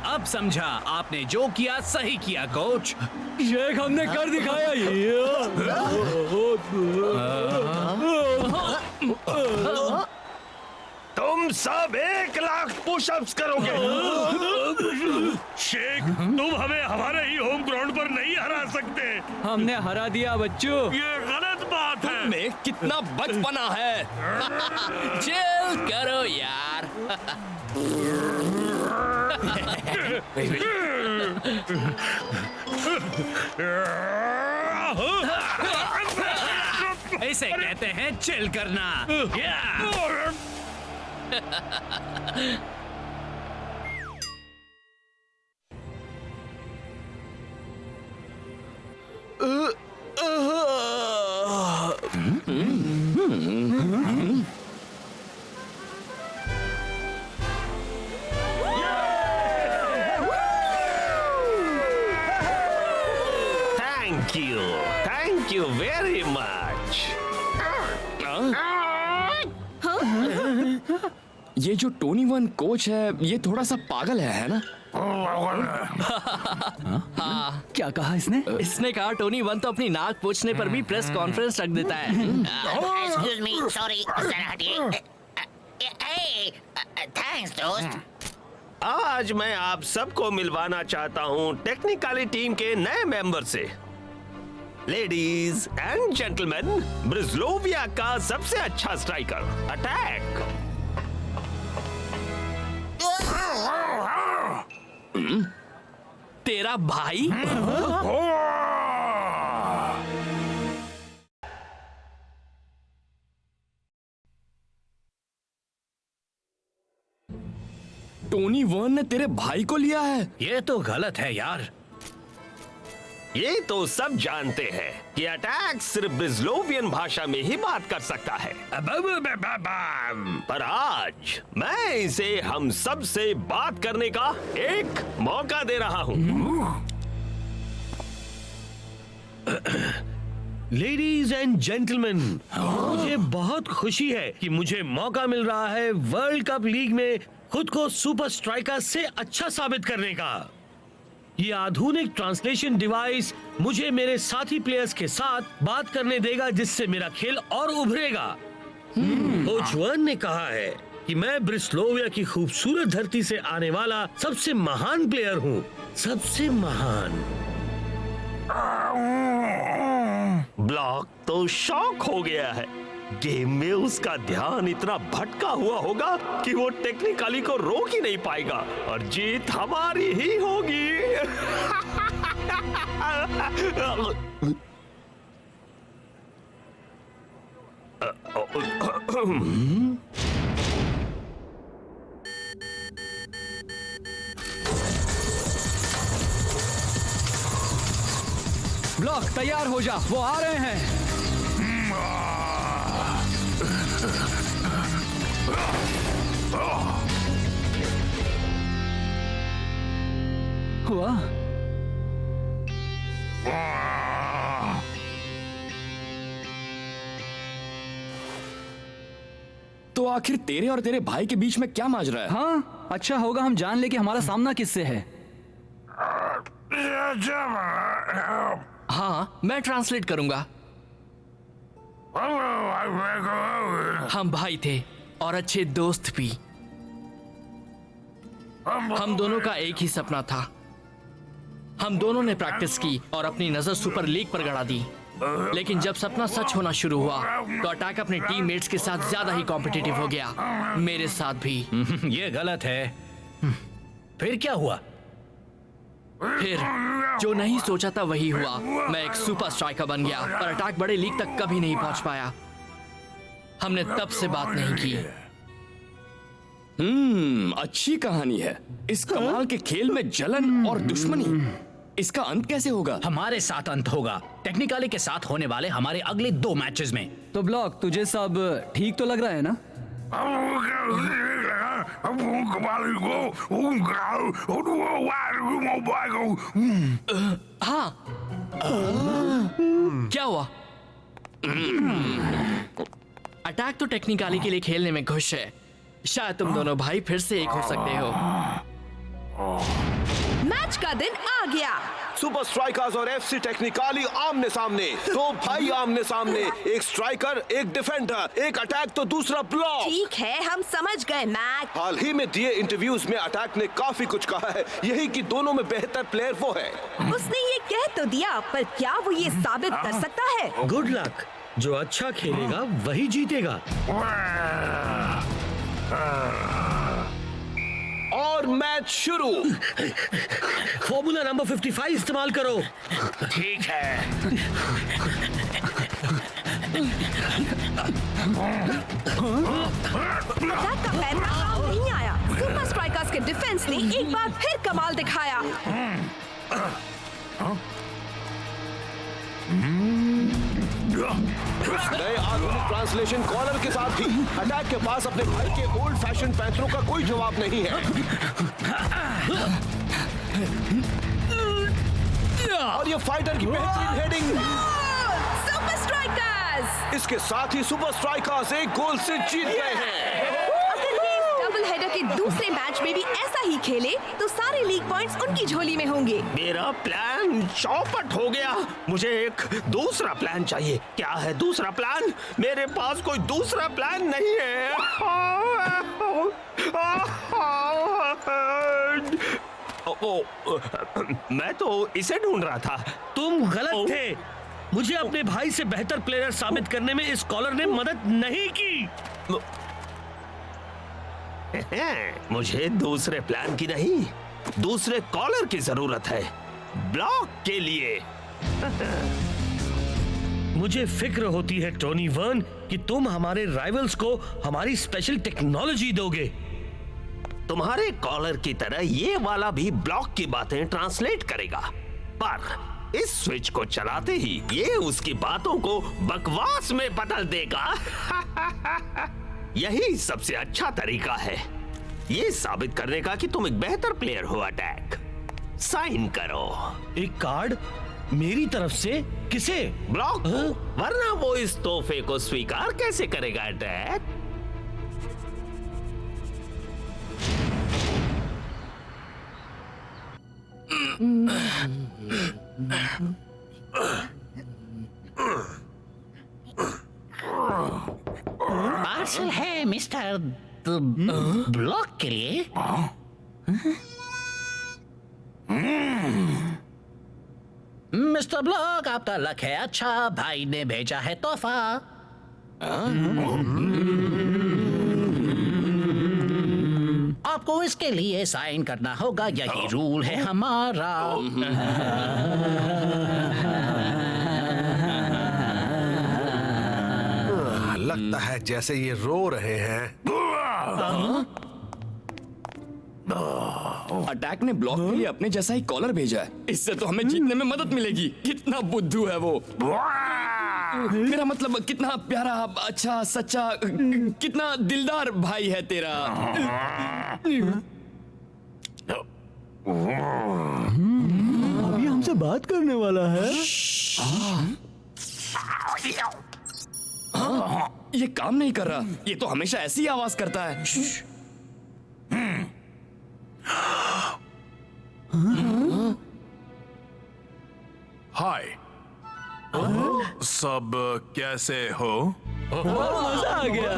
अब समझा, आपने जो किया सही किया कोच। शेख, हमने कर दिखाया। तुम सब 1 लाख पुशअप्स करोगे। शेख, तुम हमें हमारे ही होम ग्राउंड पर नहीं हरा सकते। हमने हरा दिया बच्चों। ये गलत बात है। में कितना बचपना है। चिल करो यार। इसे कहते हैं चिल करना। Thank you very much. ये जो टोनी वन कोच है ये थोड़ा सा पागल है ना? क्या कहा इसने? इसने कहा टोनी वन तो अपनी नाक पूछने पर भी प्रेस कॉन्फ्रेंस रख देता है। एक्सक्यूज मी, सॉरी, जरा हटिए। थैंक्स दोस्त। आज मैं आप सबको मिलवाना चाहता हूँ टेक्निकली टीम के नए मेंबर से। लेडीज एंड जेंटलमैन, ब्रिजलोविया का सबसे अच्छा स्ट्राइकर अटैक। तेरा भाई? टोनी वन ने तेरे भाई को लिया है? ये तो गलत है यार। ये तो सब जानते हैं कि अटैक सिर्फ ब्रिजलोवियन भाषा में ही बात कर सकता है, पर आज मैं इसे हम सब से बात करने का एक मौका दे रहा हूँ। लेडीज एंड जेंटलमैन, मुझे बहुत खुशी है कि मुझे मौका मिल रहा है वर्ल्ड कप लीग में खुद को सुपर स्ट्राइकर से अच्छा साबित करने का। ये आधुनिक ट्रांसलेशन डिवाइस मुझे मेरे साथी प्लेयर्स के साथ बात करने देगा, जिससे मेरा खेल और उभरेगा। कोच वन ने कहा है कि मैं ब्रिस्लोविया की खूबसूरत धरती से आने वाला सबसे महान प्लेयर हूँ, सबसे महान। ब्लॉक तो शॉक हो गया है। गेम में उसका ध्यान इतना भटका हुआ होगा कि वो टेक्निकली को रोक ही नहीं पाएगा और जीत हमारी ही होगी। ब्लॉक तैयार हो जा, वो आ रहे हैं। हुआ? तो आखिर तेरे और तेरे भाई के बीच में क्या माजरा है? हाँ, अच्छा होगा हम जान ले कि हमारा सामना किससे है। हाँ, मैं ट्रांसलेट करूंगा। हम भाई थे और अच्छे दोस्त भी। हम दोनों का एक ही सपना था। हम दोनों ने प्रैक्टिस की और अपनी नजर सुपर लीग पर गड़ा दी, लेकिन जब सपना सच होना शुरू हुआ तो अटैक अपने टीममेट्स के साथ ज्यादा ही कॉम्पिटिटिव हो गया, मेरे साथ भी। ये गलत है। फिर क्या हुआ? फिर जो नहीं सोचा था वही हुआ। मैं एक सुपर स्ट्राइकर बन गया, पर अटैक बड़े लीग तक कभी नहीं पहुंच पाया। हमने तब से बात नहीं की। अच्छी कहानी है। इस कमाल के खेल में जलन और दुश्मनी, इसका अंत कैसे होगा? हमारे साथ अंत होगा, टेक्निकली के साथ होने वाले हमारे अगले 2 मैचेस में। तो ब्लॉक, तुझे सब ठीक तो लग रहा है ना? हाँ। क्या हुआ? अटैक तो टेक्निकली के लिए खेलने में खुश है। शायद तुम दोनों भाई फिर से एक हो सकते हो। मैच का दिन आ गया। सुपर स्ट्राइकर्स और एफसी टेक्निकली आमने सामने, 2 भाई आमने सामने, एक स्ट्राइकर, एक डिफेंडर, एक अटैक तो दूसरा ब्लॉक। ठीक है, हम समझ गए मैक। हाल ही में दिए इंटरव्यूज में अटैक ने काफी कुछ कहा है, यही कि दोनों में बेहतर प्लेयर वो है। उसने ये कह तो दिया, पर क्या वो ये साबित कर सकता है? गुड लक, जो अच्छा खेलेगा वही जीतेगा। और मैच शुरू। फॉर्मूला नंबर 55 इस्तेमाल करो। ठीक है। अटैक का पैटर्न काम नहीं आया। सुपर स्ट्राइकर्स के डिफेंस ने एक बार फिर कमाल दिखाया। नए आधुनिक ट्रांसलेशन कॉलर के साथ भी अटैक के पास अपने भाई के ओल्ड फैशन पैंथरों का कोई जवाब नहीं है। और ये फाइटर की बेहतरीन हेडिंग। Super strikers! इसके साथ ही सुपर स्ट्राइकर्स एक गोल से जीत गए हैं। अगर ये इस डबल हेडर के दूसरे मैच में भी ऐसा ही खेले तो सारे लीग पॉइंट्स उनकी झोली में होंगे। मेरा प्लान चौपट हो गया। मुझे एक दूसरा प्लान चाहिए। क्या है दूसरा प्लान? मेरे पास कोई दूसरा प्लान नहीं है। मैं तो इसे ढूंढ रहा था। तुम गलत थे। मुझे अपने भाई से बेहतर प्लेयर साबित करने में इस कॉलर ने मदद नहीं की। मुझे दूसरे प्लान की नहीं, दूसरे कॉलर की जरूरत है, ब्लॉक के लिए। मुझे फिक्र होती है टोनी वर्न कि तुम हमारे राइवल्स को हमारी स्पेशल टेक्नोलॉजी दोगे। तुम्हारे कॉलर की तरह ये वाला भी ब्लॉक की बातें ट्रांसलेट करेगा, पर इस स्विच को चलाते ही ये उसकी बातों को बकवास में बदल देगा। यही सबसे अच्छा तरीका है ये साबित करने का कि तुम एक बेहतर प्लेयर हो। अटैक, साइन करो। एक कार्ड मेरी तरफ से? किसे? ब्लॉक, वरना वो इस तोहफे को स्वीकार कैसे करेगा? अटैक, पार्सल है मिस्टर ब्लॉक के लिए। मिस्टर ब्लॉक, आपका लक है अच्छा, भाई ने भेजा है तोहफा। आपको इसके लिए साइन करना होगा, यही रूल है हमारा। लगता है जैसे ये रो रहे हैं। अटैक ने ब्लॉक के लिए अपने जैसा ही कॉलर भेजा है। इससे तो हमें जीतने में मदद मिलेगी। कितना बुद्धू है वो। मेरा मतलब कितना प्यारा, अच्छा, सच्चा, कितना दिलदार भाई है तेरा। अभी हमसे बात करने वाला है। ये काम नहीं कर रहा। ये तो हमेशा ऐसी ही आवाज करता है। हाय, सब कैसे हो? मजा आ गया।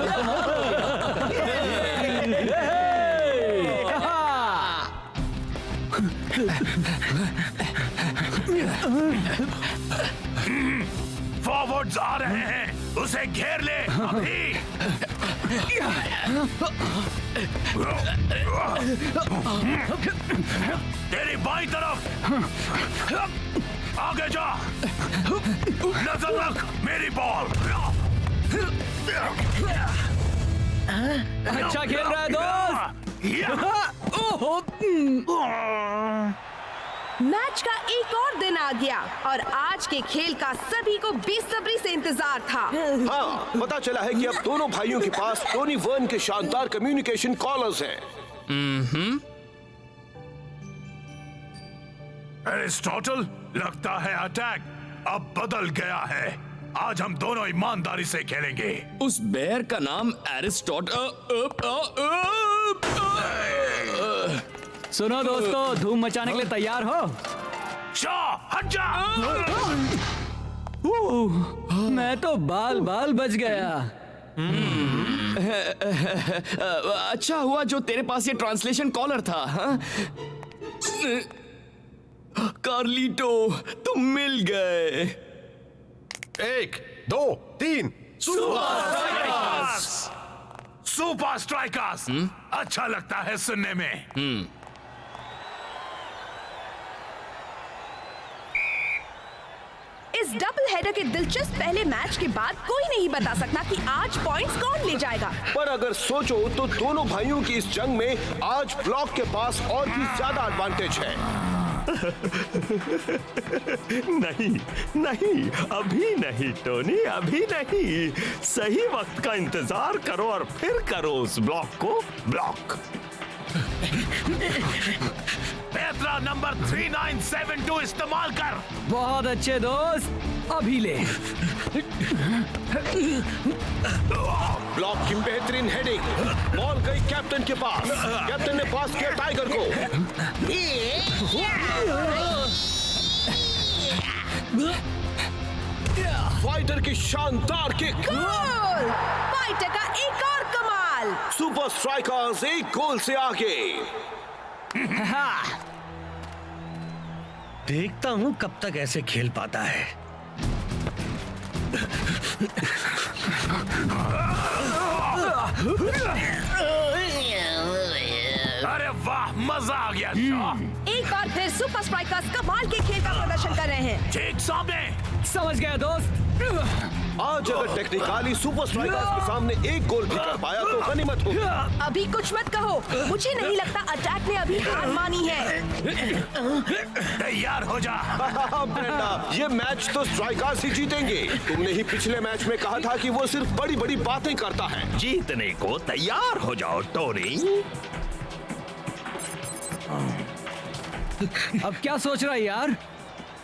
फॉरवर्ड्स आ रहे हैं, उसे घेर ले अभी। तेरी बाईं तरफ आगे जा। नजर रख मेरी बॉल। अच्छा खेल रहा है दोस्त। मैच का एक और दिन आ गया और आज के खेल का सभी को बेसब्री से इंतजार था। हाँ, पता चला है कि अब दोनों भाइयों के पास टोनी वर्न के शानदार कम्युनिकेशन कॉलर्स हैं। एरिस्टोटल, लगता है अटैक अब बदल गया है। आज हम दोनों ईमानदारी से खेलेंगे। उस बेयर का नाम सुनो दोस्तों, धूम मचाने के लिए तैयार हो? हट जा। मैं तो बाल बाल बच गया। अच्छा हुआ जो तेरे पास ये ट्रांसलेशन कॉलर था। हाँ? कार्लिटो, तुम मिल गए। 1, 2, 3 सुपर स्ट्राइकर्स। अच्छा लगता है सुनने में। इस डबल हेडर के दिलचस्प पहले मैच के बाद कोई नहीं बता सकता कि आज पॉइंट्स कौन ले जाएगा। पर अगर सोचो तो दोनों भाइयों की इस जंग में आज ब्लॉक के पास और भी ज्यादा एडवांटेज है। नहीं नहीं, अभी नहीं टोनी, अभी नहीं। सही वक्त का इंतजार करो और फिर करो उस ब्लॉक को ब्लॉक। पैतरा नंबर 3972 इस्तेमाल कर। बहुत अच्छे दोस्त, अभी ले। ब्लॉक की बेहतरीन हेडिंग, बॉल गई कैप्टन के पास। कैप्टन ने पास किया टाइगर को। फाइटर की शानदार किक। गोल! फाइटर का एक और कमाल। सुपर स्ट्राइकर्स एक गोल से आगे। देखता हूँ कब तक ऐसे खेल पाता है। अरे वाह, मजा आ गया। एक बार फिर सुपर स्ट्राइकर्स कमाल के खेल का प्रदर्शन कर रहे हैं। ठीक सामने। समझ गया दोस्त। आज अगर टेक्निकली सुपर स्ट्राइकर्स के सामने एक गोल भी कर पाया तो गनीमत होगी। अभी कुछ मत कहो, मुझे नहीं लगता अटैक ने अभी हार मानी है। तैयार हो जा। ब्रेंडा, ये मैच तो स्ट्राइकर्स ही जीतेंगे। तुमने ही पिछले मैच में कहा था कि वो सिर्फ बड़ी बड़ी बातें करता है। जीतने को तैयार हो जाओ टोनी। अब क्या सोच रहा है यार?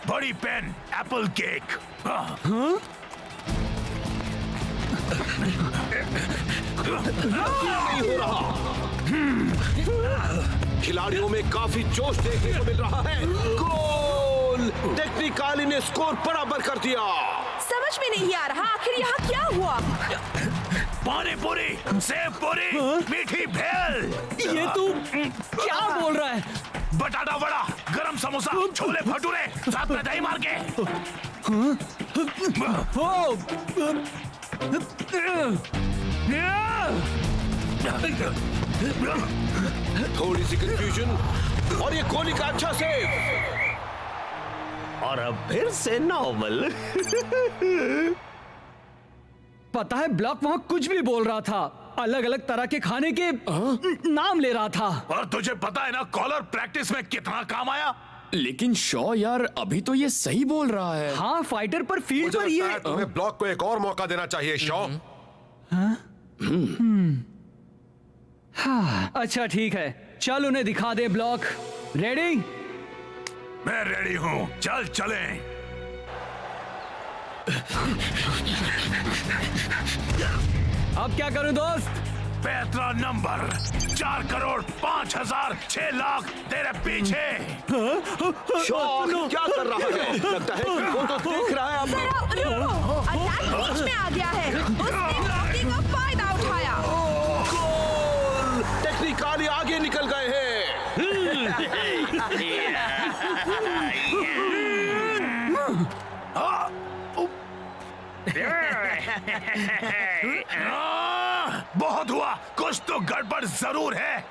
बड़ी पेन, एप्पल केक। नहीं हो रहा। खिलाड़ियों में काफी जोश देखने को मिल रहा है। गोल! टेक्निकली ने स्कोर बराबर कर दिया। समझ में नहीं आ रहा आखिर यहाँ क्या हुआ। पानी पूरी, सेव पूरी, मीठी भेल। ये तू क्या बोल रहा है? बटाटा वड़ा, गरम समोसा, छोले भटूरे, साथ में दही मार के। थोड़ी सी कंफ्यूजन और ये कोहली का अच्छा सेव। और अब फिर से नॉर्मल। पता है ब्लॉक वहाँ कुछ भी बोल रहा था, अलग अलग तरह के खाने के नाम ले रहा था। और तुझे पता है ना कॉलर प्रैक्टिस में कितना काम आया। लेकिन शॉ यार, अभी तो ये सही बोल रहा है। हाँ, फाइटर पर फील्ड पर ये। तुम्हें ब्लॉक को एक और मौका देना चाहिए शॉ। हाँ, अच्छा ठीक है, चल उन्हें दिखा दे ब्लॉक। रेडी? मैं रेडी हूँ, चल चलें। अब क्या करूं दोस्त? पैतरा नंबर 4,05,06,00,000 तेरे पीछे। शॉट क्या कर रहा है? लगता है कि वो तो देख रहा है। अटैक बीच में आ गया है। उसने ब्लॉकिंग का फायदा उठाया। गोल! टेक्निकली आगे निकल गए हैं। बहुत हुआ, कुछ तो गड़बड़ जरूर है।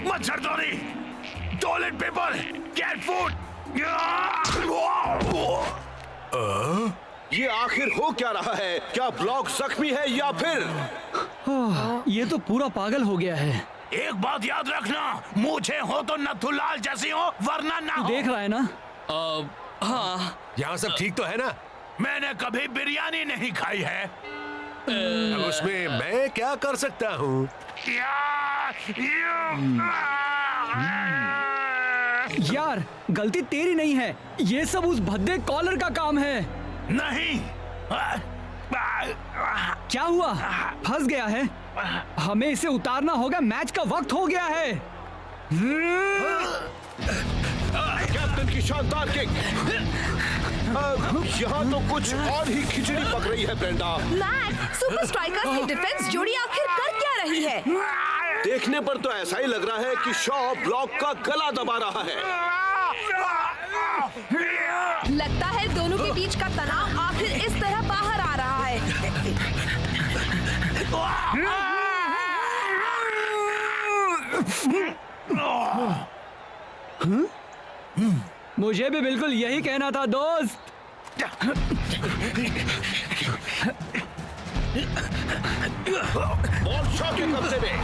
मच्छरदानी, टॉयलेट पेपर, कैट फूड। ये आखिर हो क्या रहा है? क्या ब्लॉक जख्मी है या फिर? ये तो पूरा पागल हो गया है। एक बात याद रखना, मुझे हो तो नथुलाल जैसी हो, वरना ना हो। देख रहा है ना? हाँ, यहाँ सब ठीक तो है ना? मैंने कभी बिरयानी नहीं खाई है। उसमें मैं क्या कर सकता हूँ? यार, गलती तेरी नहीं है, ये सब उस भद्दे कॉलर का काम है। नहीं। क्या हुआ? फंस गया है? हमें इसे उतारना होगा, मैच का वक्त हो गया है। कैप्टन की शानदार किक। यहाँ तो कुछ और ही खिचड़ी पक रही है ब्रेंडा। मैच, सुपर स्ट्राइकर्स की डिफेंस जोड़ी आखिर कर क्या रही है? देखने पर तो ऐसा ही लग रहा है कि शॉ ब्लॉक का गला दबा रहा है। लगता है दोनों के बीच का तनाव आखिर इस तरह बाहर आ रहा है। मुझे भी बिल्कुल यही कहना था दोस्त। बॉल शॉ के कब्जे में।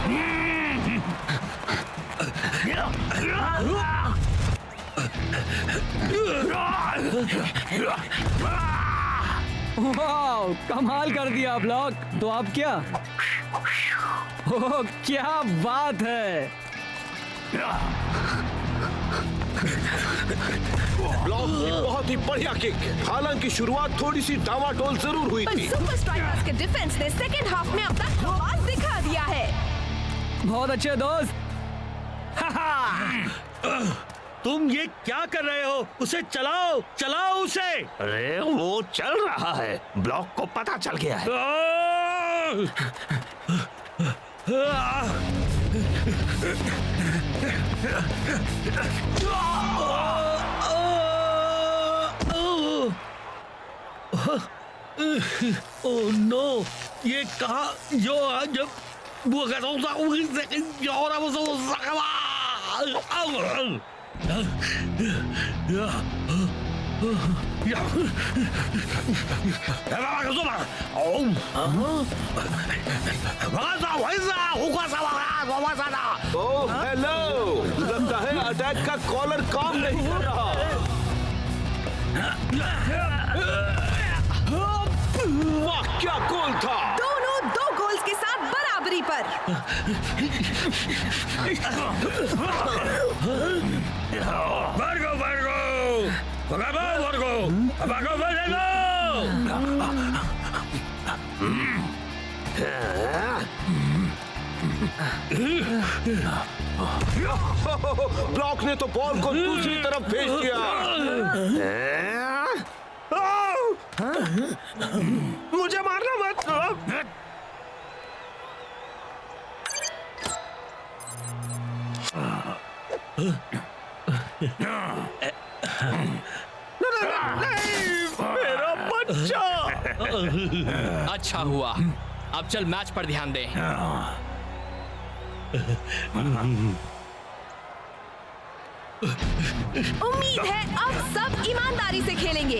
वाह, कमाल कर दिया ब्लॉक। तो अब क्या? ओह, क्या बात है। ब्लॉक की बहुत ही बढ़िया किक। हालांकि शुरुआत थोड़ी सी डामाडोल जरूर हुई पर थी। सुपर स्ट्राइकर्स के डिफेंस ने सेकेंड हाफ में अपना कमाल दिखा दिया है। बहुत अच्छे दोस्त। तुम ये क्या कर रहे हो? उसे चलाओ, चलाओ उसे। अरे वो चल रहा है, ब्लॉक को पता चल गया है। ओह नो, ये कहा जो जब वो ओह हेलो, लगता है अटैक का कॉलर काम नहीं कर रहा। वाह, क्या गोल था। दोनों 2 गोल्स के साथ बराबरी पर। वर्गो वर्गो वर्गो वर्गो वर्गो वर्गो। ब्लॉक ने तो बॉल को दूसरी तरफ भेज दिया। मुझे मारना मत। मेरा बच्चा। अच्छा हुआ। अब चल मैच पर ध्यान दे। उम्मीद है अब सब ईमानदारी से खेलेंगे।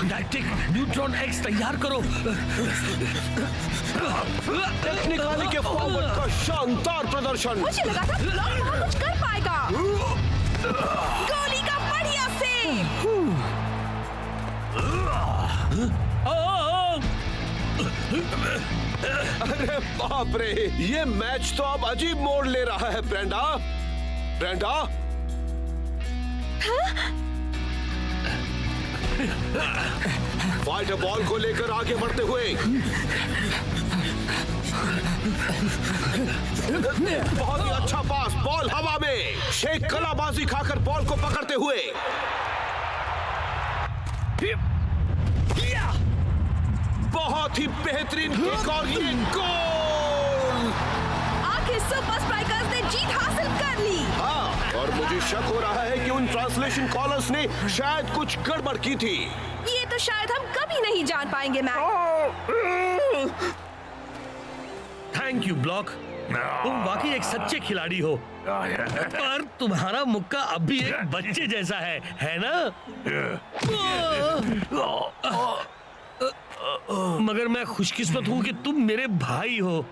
डायटिक न्यूट्रॉन एक्स तैयार करो। टेक्निकली के फॉरवर्ड का शानदार प्रदर्शन। मुझे लगा था ब्लॉक वहाँ कुछ कर पाएगा। गोली का बढ़िया सेव। अरे बाप रे, ये मैच तो अब अजीब मोड़ ले रहा है। ब्रेंडा, ब्रेंडा, फाइटर बॉल को लेकर आगे बढ़ते हुए बहुत ही अच्छा पास, बॉल हवा में। शेख कलाबाजी खाकर बॉल को पकड़ते हुए बहुत ही बेहतरीन किक और ये गोल। आखिर सुपर स्ट्राइकर्स ने जीत हासिल कर ली। हाँ, और मुझे शक हो रहा है कि उन ट्रांसलेशन कॉलर्स ने शायद कुछ गड़बड़ की थी। ये तो शायद हम कभी नहीं जान पाएंगे मैच। थैंक यू ब्लॉक, तुम वाकई एक सच्चे खिलाड़ी हो। पर तुम्हारा मुक्का अब भी एक बच्चे जैसा है ना? मगर मैं खुशकिस्मत हूँ कि तुम मेरे भाई हो।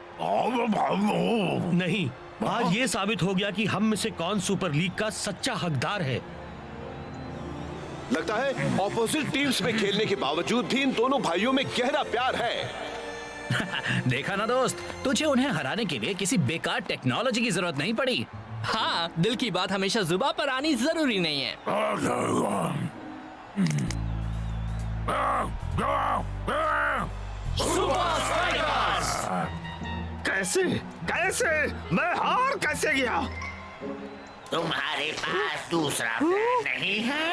नहीं, आज ये साबित हो गया कि हम में से कौन सुपर लीग का सच्चा हकदार है। लगता है ऑपोजिट टीम्स में खेलने के बावजूद भी इन दोनों भाइयों में गहरा प्यार है। देखा ना दोस्त, तुझे उन्हें हराने के लिए किसी बेकार टेक्नोलॉजी की जरूरत नहीं पड़ी। हाँ, दिल की बात हमेशा जुबान पर आनी जरूरी नहीं है। कैसे कैसे मैं हार कैसे गया? तुम्हारे पास दूसरा प्लान नहीं है?